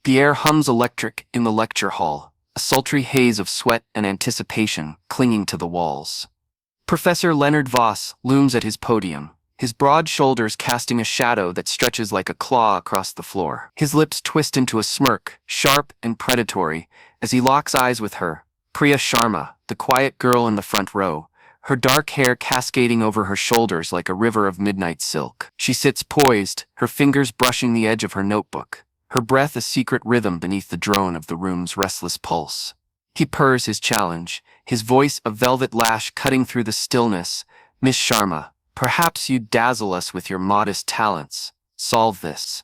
The air hums electric in the lecture hall, a sultry haze of sweat and anticipation clinging to the walls. Professor Leonard Voss looms at his podium, his broad shoulders casting a shadow that stretches like a claw across the floor. His lips twist into a smirk, sharp and predatory, as he locks eyes with her, Priya Sharma, the quiet girl in the front row, her dark hair cascading over her shoulders like a river of midnight silk. She sits poised, her fingers brushing the edge of her notebook, her breath a secret rhythm beneath the drone of the room's restless pulse. He purrs his challenge, his voice a velvet lash cutting through the stillness. "Miss Sharma, perhaps you'd dazzle us with your modest talents. Solve this."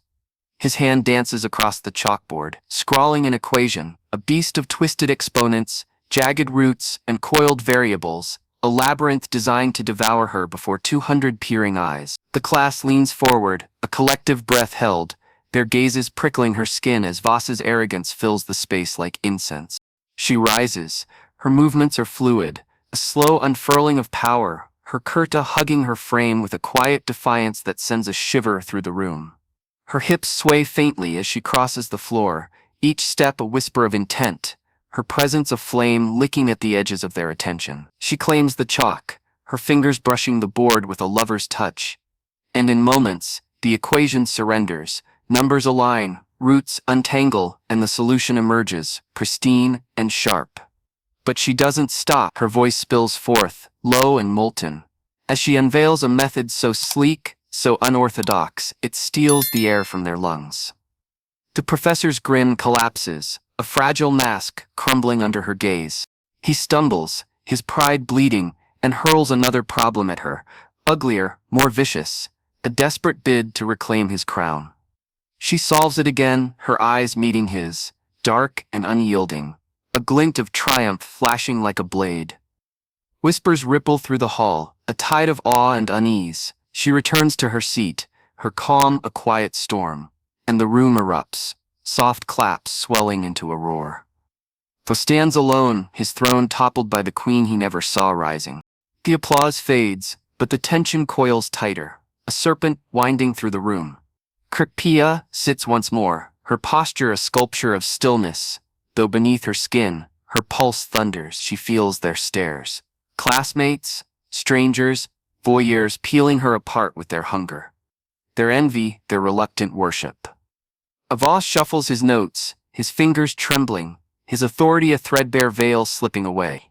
His hand dances across the chalkboard, scrawling an equation, a beast of twisted exponents, jagged roots, and coiled variables, a labyrinth designed to devour her before 200 peering eyes. The class leans forward, a collective breath held, their gazes prickling her skin as Voss's arrogance fills the space like incense. She rises, her movements are fluid, a slow unfurling of power, her kurta hugging her frame with a quiet defiance that sends a shiver through the room. Her hips sway faintly as she crosses the floor, each step a whisper of intent, her presence a flame licking at the edges of their attention. She claims the chalk, her fingers brushing the board with a lover's touch. And in moments, the equation surrenders, numbers align, roots untangle, and the solution emerges, pristine and sharp. But she doesn't stop. Her voice spills forth, low and molten, as she unveils a method so sleek, so unorthodox, it steals the air from their lungs. The professor's grin collapses, a fragile mask crumbling under her gaze. He stumbles, his pride bleeding, and hurls another problem at her, uglier, more vicious, a desperate bid to reclaim his crown. She solves it again, her eyes meeting his, dark and unyielding, a glint of triumph flashing like a blade. Whispers ripple through the hall, a tide of awe and unease. She returns to her seat, her calm a quiet storm, and the room erupts, soft claps swelling into a roar. Voss stands alone, his throne toppled by the queen he never saw rising. The applause fades, but the tension coils tighter, a serpent winding through the room. Kripiya sits once more, her posture a sculpture of stillness, though beneath her skin, her pulse thunders. She feels their stares. Classmates, strangers, voyeurs peeling her apart with their hunger, their envy, their reluctant worship. Voss shuffles his notes, his fingers trembling, his authority a threadbare veil slipping away.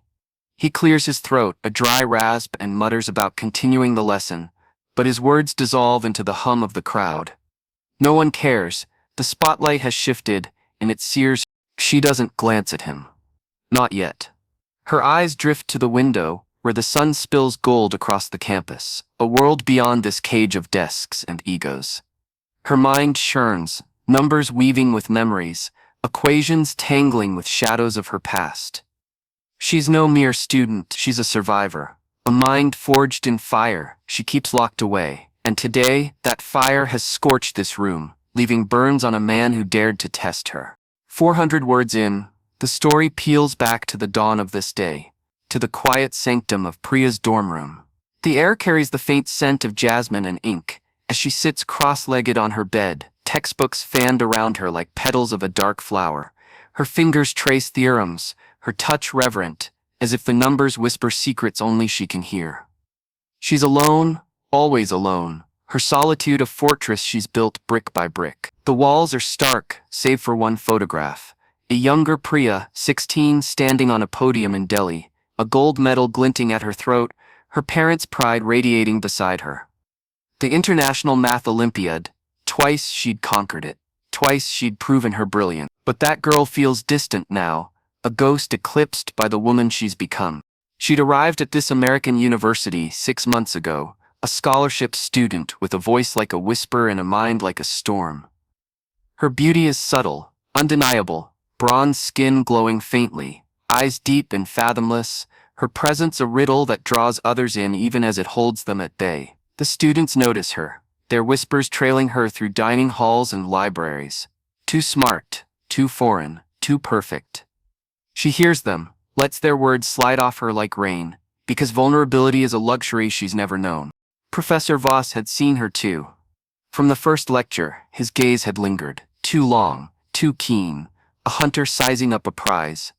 He clears his throat, a dry rasp, and mutters about continuing the lesson, but his words dissolve into the hum of the crowd. No one cares, the spotlight has shifted, and it sears. She doesn't glance at him. Not yet. Her eyes drift to the window, where the sun spills gold across the campus, a world beyond this cage of desks and egos. Her mind churns, numbers weaving with memories, equations tangling with shadows of her past. She's no mere student, she's a survivor, a mind forged in fire she keeps locked away, and today that fire has scorched this room, leaving burns on a man who dared to test her. 400 words in, the story peels back to the dawn of this day, to the quiet sanctum of Priya's dorm room. The air carries the faint scent of jasmine and ink, as she sits cross-legged on her bed, textbooks fanned around her like petals of a dark flower. Her fingers trace theorems, her touch reverent, as if the numbers whisper secrets only she can hear. She's alone, always alone, her solitude a fortress she's built brick by brick. The walls are stark, save for one photograph. A younger Priya, 16, standing on a podium in Delhi, a gold medal glinting at her throat, her parents' pride radiating beside her. The International Math Olympiad, twice she'd conquered it, twice she'd proven her brilliance. But that girl feels distant now, a ghost eclipsed by the woman she's become. She'd arrived at this American university 6 months ago, a scholarship student with a voice like a whisper and a mind like a storm. Her beauty is subtle, undeniable, bronze skin glowing faintly, eyes deep and fathomless, her presence a riddle that draws others in even as it holds them at bay. The students notice her, their whispers trailing her through dining halls and libraries. Too smart, too foreign, too perfect. She hears them, lets their words slide off her like rain, because vulnerability is a luxury she's never known. Professor Voss had seen her too. From the first lecture, his gaze had lingered, too long, too keen, a hunter sizing up a prize.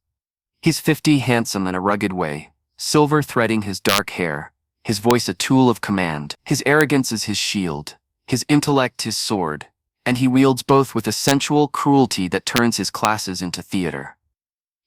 He's 50, handsome in a rugged way, silver threading his dark hair, his voice a tool of command. His arrogance is his shield, his intellect his sword, and he wields both with a sensual cruelty that turns his classes into theater.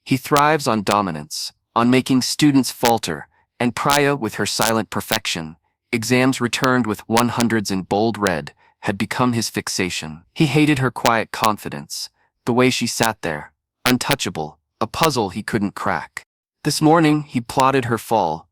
He thrives on dominance, on making students falter, and Priya, with her silent perfection, exams returned with 100s in bold red, had become his fixation. He hated her quiet confidence, the way she sat there, untouchable, a puzzle he couldn't crack. This morning, he plotted her fall.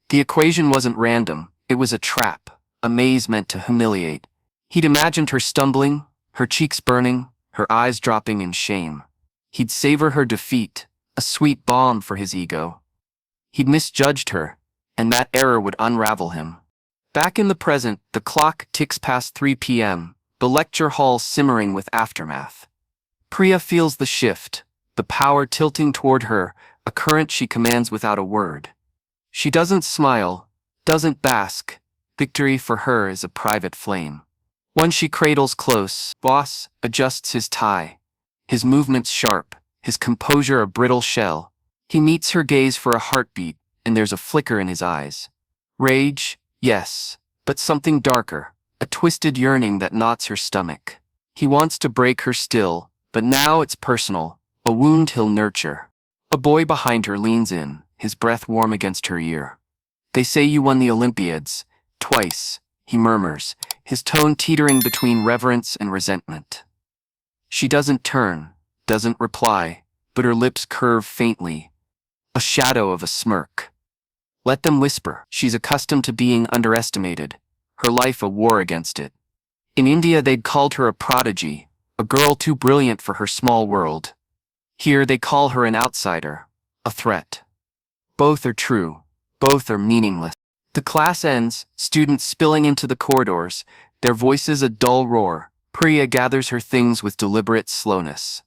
The equation wasn't random, it was a trap, a maze meant to humiliate. He'd imagined her stumbling, her cheeks burning, her eyes dropping in shame. He'd savor her defeat, a sweet balm for his ego. He'd misjudged her, and that error would unravel him. Back in the present, the clock ticks past 3 p.m., the lecture hall simmering with aftermath. Priya feels the shift, the power tilting toward her, a current she commands without a word. She doesn't smile, doesn't bask. Victory for her is a private flame. One she cradles close. Boss adjusts his tie, his movements sharp, his composure a brittle shell. He meets her gaze for a heartbeat, and there's a flicker in his eyes. Rage, yes, but something darker, a twisted yearning that knots her stomach. He wants to break her still, but now it's personal, a wound he'll nurture. A boy behind her leans in, his breath warm against her ear. They say you won the Olympiads, twice, he murmurs, his tone teetering between reverence and resentment. She doesn't turn, doesn't reply, but her lips curve faintly, a shadow of a smirk. Let them whisper. She's accustomed to being underestimated, her life a war against it. In India they'd called her a prodigy, a girl too brilliant for her small world. Here they call her an outsider, a threat. Both are true, both are meaningless. The class ends, students spilling into the corridors, their voices a dull roar. Priya gathers her things with deliberate slowness,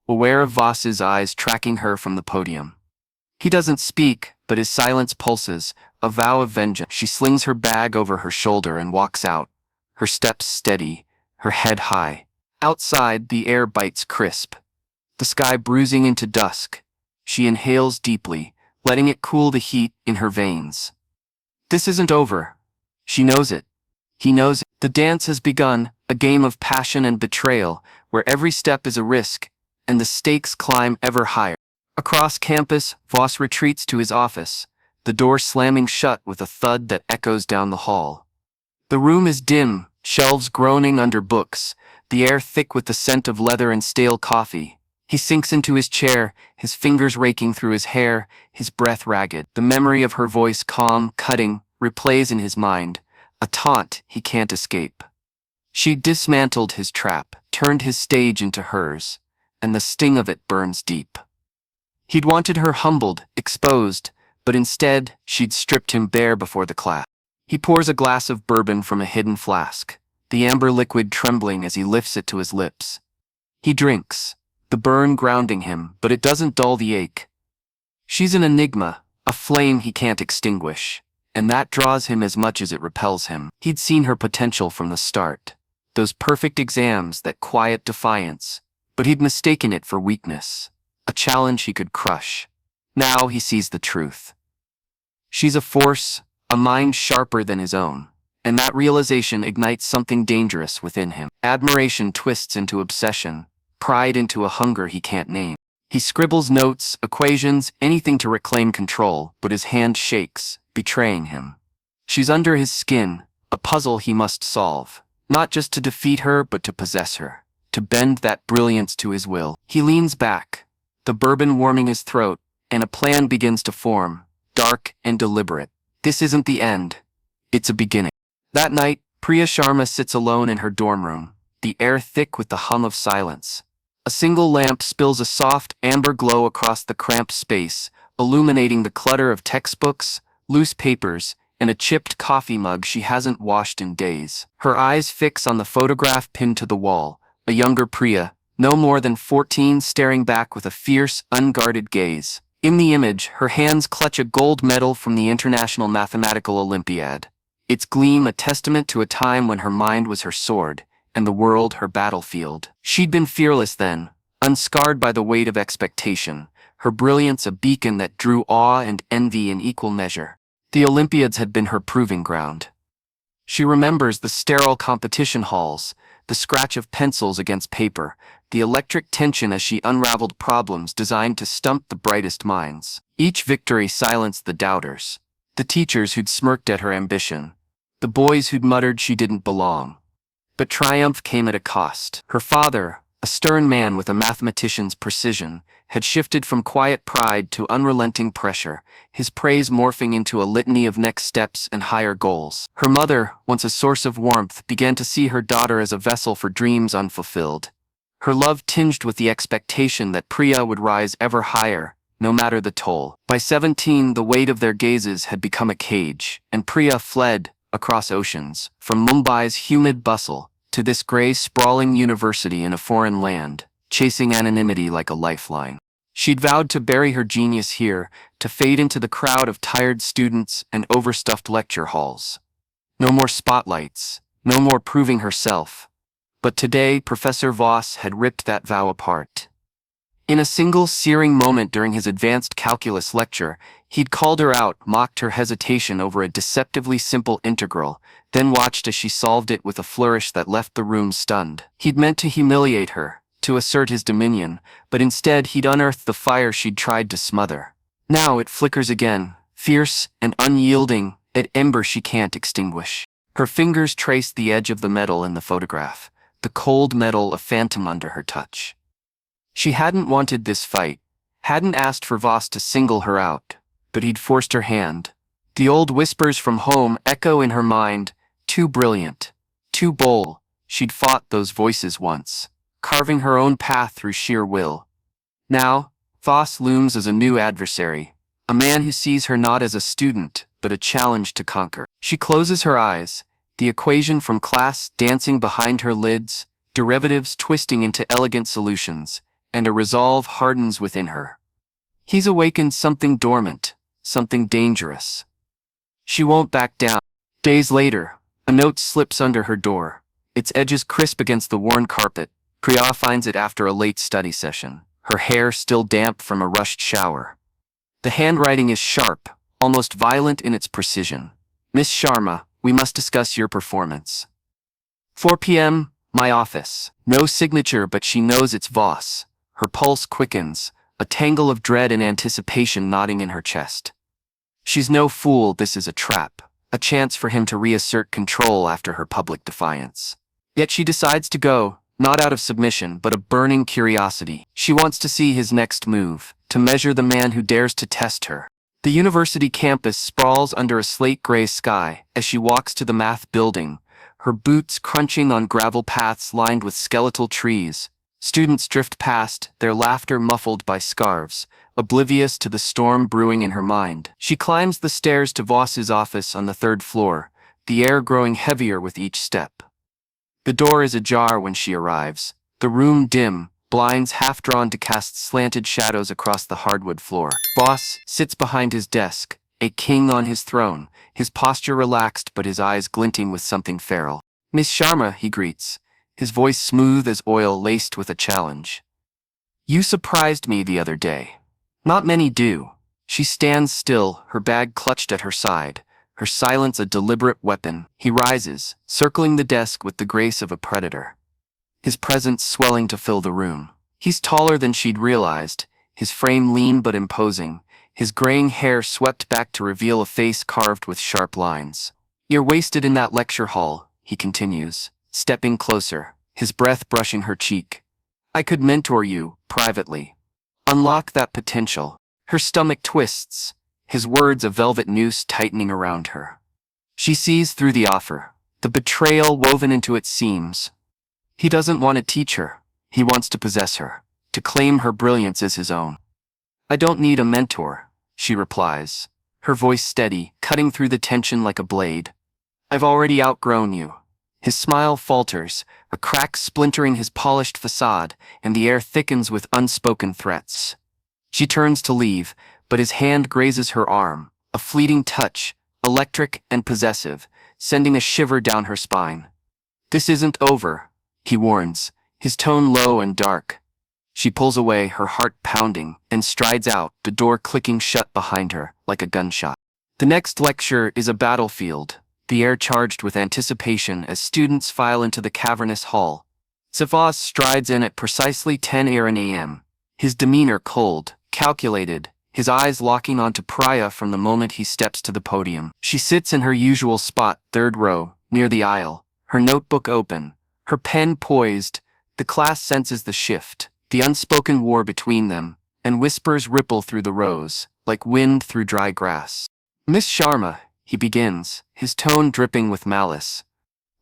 aware of Voss's eyes tracking her from the podium. He doesn't speak, but his silence pulses, a vow of vengeance. She slings her bag over her shoulder and walks out, her steps steady, her head high. Outside, the air bites crisp, the sky bruising into dusk. She inhales deeply, letting it cool the heat in her veins. This isn't over. She knows it. He knows it. The dance has begun, a game of passion and betrayal, where every step is a risk, and the stakes climb ever higher. Across campus, Voss retreats to his office, the door slamming shut with a thud that echoes down the hall. The room is dim, shelves groaning under books, the air thick with the scent of leather and stale coffee. He sinks into his chair, his fingers raking through his hair, his breath ragged. The memory of her voice, calm, cutting, replays in his mind, a taunt he can't escape. She dismantled his trap, turned his stage into hers, and the sting of it burns deep. He'd wanted her humbled, exposed, but instead, she'd stripped him bare before the class. He pours a glass of bourbon from a hidden flask, the amber liquid trembling as he lifts it to his lips. He drinks, the burn grounding him, but it doesn't dull the ache. She's an enigma, a flame he can't extinguish, and that draws him as much as it repels him. He'd seen her potential from the start, those perfect exams, that quiet defiance, but he'd mistaken it for weakness, a challenge he could crush. Now he sees the truth. She's a force, a mind sharper than his own, and that realization ignites something dangerous within him. Admiration twists into obsession, pride into a hunger he can't name. He scribbles notes, equations, anything to reclaim control, but his hand shakes, betraying him. She's under his skin, a puzzle he must solve, not just to defeat her but to possess her, to bend that brilliance to his will. He leans back, the bourbon warming his throat, and a plan begins to form, dark and deliberate. This isn't the end. It's a beginning. That night, Priya Sharma sits alone in her dorm room, the air thick with the hum of silence. A single lamp spills a soft, amber glow across the cramped space, illuminating the clutter of textbooks, loose papers, and a chipped coffee mug she hasn't washed in days. Her eyes fix on the photograph pinned to the wall, a younger Priya, no more than 14, staring back with a fierce, unguarded gaze. In the image, her hands clutch a gold medal from the International Mathematical Olympiad, its gleam a testament to a time when her mind was her sword, and the world her battlefield. She'd been fearless then, unscarred by the weight of expectation, her brilliance a beacon that drew awe and envy in equal measure. The Olympiads had been her proving ground. She remembers the sterile competition halls, the scratch of pencils against paper, the electric tension as she unraveled problems designed to stump the brightest minds. Each victory silenced the doubters, the teachers who'd smirked at her ambition, the boys who'd muttered she didn't belong. But triumph came at a cost. Her father, a stern man with a mathematician's precision, had shifted from quiet pride to unrelenting pressure, his praise morphing into a litany of next steps and higher goals. Her mother, once a source of warmth, began to see her daughter as a vessel for dreams unfulfilled. Her love tinged with the expectation that Priya would rise ever higher, no matter the toll. By 17, the weight of their gazes had become a cage, and Priya fled, across oceans, from Mumbai's humid bustle, to this gray, sprawling university in a foreign land, chasing anonymity like a lifeline. She'd vowed to bury her genius here, to fade into the crowd of tired students and overstuffed lecture halls. No more spotlights, no more proving herself. But today, Professor Voss had ripped that vow apart. In a single searing moment during his advanced calculus lecture, he'd called her out, mocked her hesitation over a deceptively simple integral, then watched as she solved it with a flourish that left the room stunned. He'd meant to humiliate her, to assert his dominion, but instead he'd unearthed the fire she'd tried to smother. Now it flickers again, fierce and unyielding, an ember she can't extinguish. Her fingers traced the edge of the metal in the photograph, the cold metal a phantom under her touch. She hadn't wanted this fight, hadn't asked for Voss to single her out, but he'd forced her hand. The old whispers from home echo in her mind, too brilliant, too bold. She'd fought those voices once, carving her own path through sheer will. Now, Voss looms as a new adversary, a man who sees her not as a student, but a challenge to conquer. She closes her eyes, the equation from class dancing behind her lids, derivatives twisting into elegant solutions, and a resolve hardens within her. He's awakened something dormant, something dangerous. She won't back down. Days later, a note slips under her door, its edges crisp against the worn carpet. Priya finds it after a late study session, her hair still damp from a rushed shower. The handwriting is sharp, almost violent in its precision. Miss Sharma, we must discuss your performance. 4 p.m., my office. No signature, but she knows it's Voss. Her pulse quickens, a tangle of dread and anticipation knotting in her chest. She's no fool, this is a trap, a chance for him to reassert control after her public defiance. Yet she decides to go, not out of submission, but a burning curiosity. She wants to see his next move, to measure the man who dares to test her. The university campus sprawls under a slate-gray sky as she walks to the math building, her boots crunching on gravel paths lined with skeletal trees. Students drift past, their laughter muffled by scarves, oblivious to the storm brewing in her mind. She climbs the stairs to Voss's office on the 3rd floor, the air growing heavier with each step. The door is ajar when she arrives, the room dim, blinds half-drawn to cast slanted shadows across the hardwood floor. Voss sits behind his desk, a king on his throne, his posture relaxed but his eyes glinting with something feral. Miss Sharma, he greets, his voice smooth as oil laced with a challenge. You surprised me the other day. Not many do. She stands still, her bag clutched at her side, her silence a deliberate weapon. He rises, circling the desk with the grace of a predator, his presence swelling to fill the room. He's taller than she'd realized, his frame lean but imposing, his graying hair swept back to reveal a face carved with sharp lines. You're wasted in that lecture hall, he continues, stepping closer, his breath brushing her cheek. I could mentor you, privately. Unlock that potential. Her stomach twists, his words a velvet noose tightening around her. She sees through the offer, the betrayal woven into its seams. He doesn't want to teach her, he wants to possess her, to claim her brilliance as his own. I don't need a mentor, she replies, her voice steady, cutting through the tension like a blade. I've already outgrown you. His smile falters, a crack splintering his polished facade, and the air thickens with unspoken threats. She turns to leave, but his hand grazes her arm, a fleeting touch, electric and possessive, sending a shiver down her spine. This isn't over, he warns, his tone low and dark. She pulls away, her heart pounding, and strides out, the door clicking shut behind her, like a gunshot. The next lecture is a battlefield, the air charged with anticipation as students file into the cavernous hall. Voss strides in at precisely 10 a.m., his demeanor cold, calculated, his eyes locking onto Priya from the moment he steps to the podium. She sits in her usual spot, third row, near the aisle, her notebook open, her pen poised. The class senses the shift, the unspoken war between them, and whispers ripple through the rows, like wind through dry grass. "Miss Sharma," he begins, his tone dripping with malice.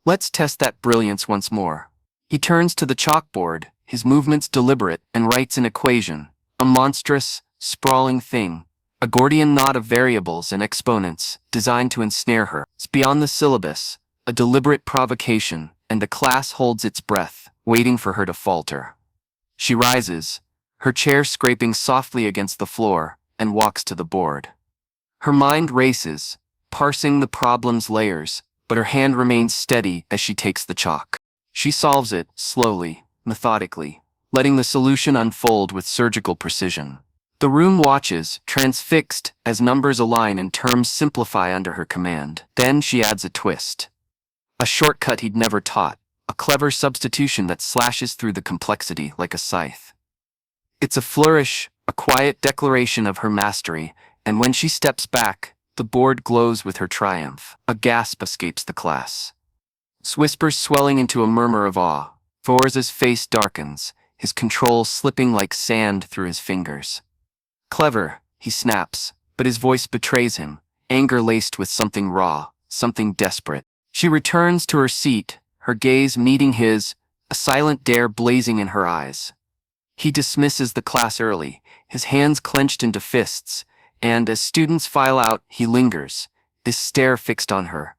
"Let's test that brilliance once more." He turns to the chalkboard, his movements deliberate, and writes an equation, a monstrous, sprawling thing, a Gordian knot of variables and exponents, designed to ensnare her. It's beyond the syllabus, a deliberate provocation, and the class holds its breath, waiting for her to falter. She rises, her chair scraping softly against the floor, and walks to the board. Her mind races, parsing the problem's layers, but her hand remains steady as she takes the chalk. She solves it, slowly, methodically, letting the solution unfold with surgical precision. The room watches, transfixed, as numbers align and terms simplify under her command. Then she adds a twist. A shortcut he'd never taught, a clever substitution that slashes through the complexity like a scythe. It's a flourish, a quiet declaration of her mastery, and when she steps back, the board glows with her triumph. A gasp escapes the class. Whispers swelling into a murmur of awe. Voss's face darkens, his control slipping like sand through his fingers. "Clever," he snaps, but his voice betrays him, anger laced with something raw, something desperate. She returns to her seat, her gaze meeting his, a silent dare blazing in her eyes. He dismisses the class early, his hands clenched into fists, and as students file out, he lingers, this stare fixed on her.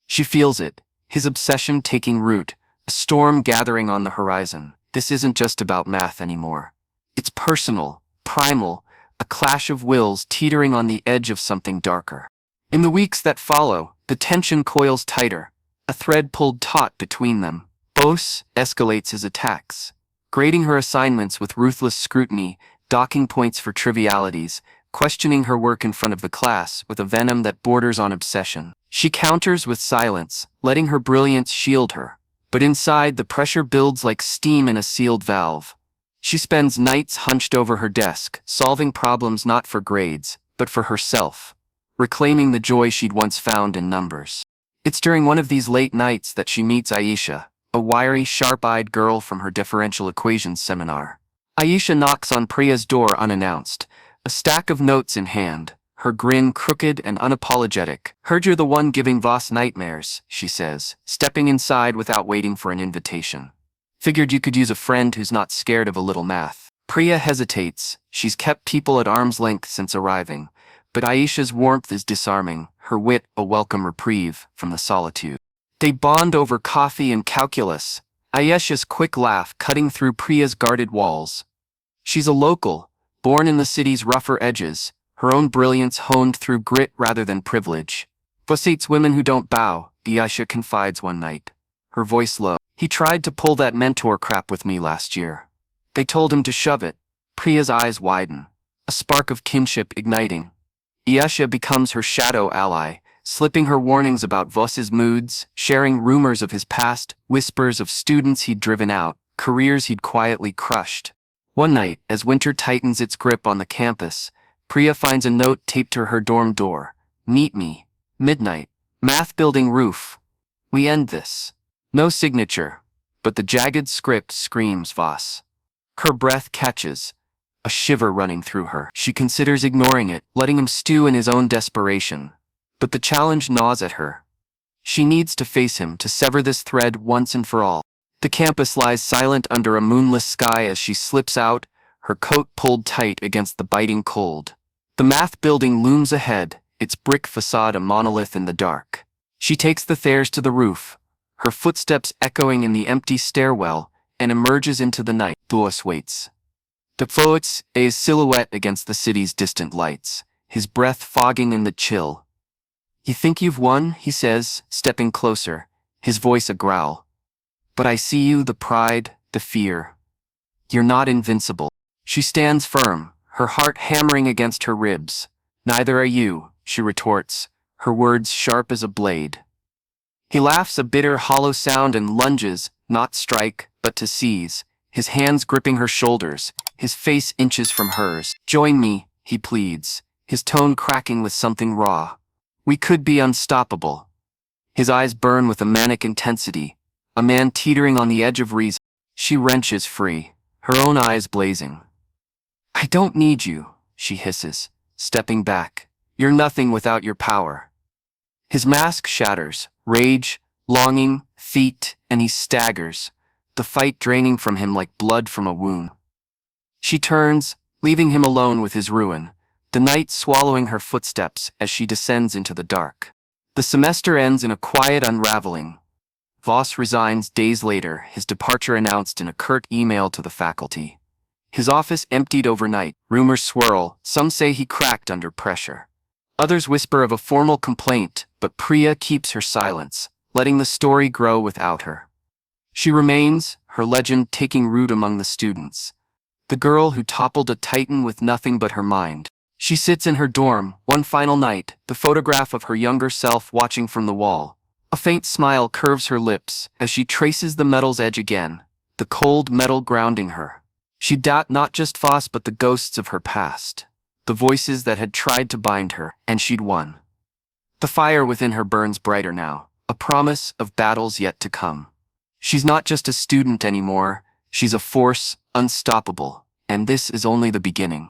She feels it, his obsession taking root, a storm gathering on the horizon. This isn't just about math anymore. It's personal, primal, a clash of wills teetering on the edge of something darker. In the weeks that follow, the tension coils tighter, a thread pulled taut between them. Voss escalates his attacks, grading her assignments with ruthless scrutiny, docking points for trivialities, questioning her work in front of the class with a venom that borders on obsession. She counters with silence, letting her brilliance shield her. But inside, the pressure builds like steam in a sealed valve. She spends nights hunched over her desk, solving problems not for grades, but for herself, reclaiming the joy she'd once found in numbers. It's during one of these late nights that she meets Aisha, a wiry, sharp-eyed girl from her differential equations seminar. Aisha knocks on Priya's door unannounced, a stack of notes in hand, her grin crooked and unapologetic. "Heard you're the one giving Voss nightmares," she says, stepping inside without waiting for an invitation. "Figured you could use a friend who's not scared of a little math." Priya hesitates. She's kept people at arm's length since arriving, but Aisha's warmth is disarming, her wit a welcome reprieve from the solitude. They bond over coffee and calculus, Aisha's quick laugh cutting through Priya's guarded walls. She's a local, born in the city's rougher edges, her own brilliance honed through grit rather than privilege. "Voss hates women who don't bow," Aisha confides one night, her voice low. "He tried to pull that mentor crap with me last year. They told him to shove it." Priya's eyes widen, a spark of kinship igniting. Aisha becomes her shadow ally, slipping her warnings about Voss's moods, sharing rumors of his past, whispers of students he'd driven out, careers he'd quietly crushed. One night, as winter tightens its grip on the campus, Priya finds a note taped to her dorm door. "Meet me. Midnight. Math building roof. We end this." No signature, but the jagged script screams Voss. Her breath catches, a shiver running through her. She considers ignoring it, letting him stew in his own desperation. But the challenge gnaws at her. She needs to face him to sever this thread once and for all. The campus lies silent under a moonless sky as she slips out, her coat pulled tight against the biting cold. The math building looms ahead, its brick facade a monolith in the dark. She takes the stairs to the roof, her footsteps echoing in the empty stairwell, and emerges into the night. Voss waits. Voss, a silhouette against the city's distant lights, his breath fogging in the chill. "You think you've won?" he says, stepping closer, his voice a growl. But I see you, the pride, the fear. You're not invincible. She stands firm, her heart hammering against her ribs. Neither are you, she retorts, her words sharp as a blade. He laughs a bitter, hollow sound and lunges, not strike, but to seize, his hands gripping her shoulders, his face inches from hers. Join me, he pleads, his tone cracking with something raw. We could be unstoppable. His eyes burn with a manic intensity, a man teetering on the edge of reason. She wrenches free, her own eyes blazing. I don't need you, she hisses, stepping back. You're nothing without your power. His mask shatters, rage, longing, feet, and he staggers, the fight draining from him like blood from a wound. She turns, leaving him alone with his ruin, the night swallowing her footsteps as she descends into the dark. The semester ends in a quiet unraveling. Voss resigns days later, his departure announced in a curt email to the faculty. His office emptied overnight, rumors swirl, some say he cracked under pressure. Others whisper of a formal complaint, but Priya keeps her silence, letting the story grow without her. She remains, her legend taking root among the students. The girl who toppled a titan with nothing but her mind. She sits in her dorm, one final night, the photograph of her younger self watching from the wall. A faint smile curves her lips as she traces the metal's edge again, the cold metal grounding her. She'd doubt not just Voss but the ghosts of her past, the voices that had tried to bind her, and she'd won. The fire within her burns brighter now, a promise of battles yet to come. She's not just a student anymore, she's a force, unstoppable, and this is only the beginning.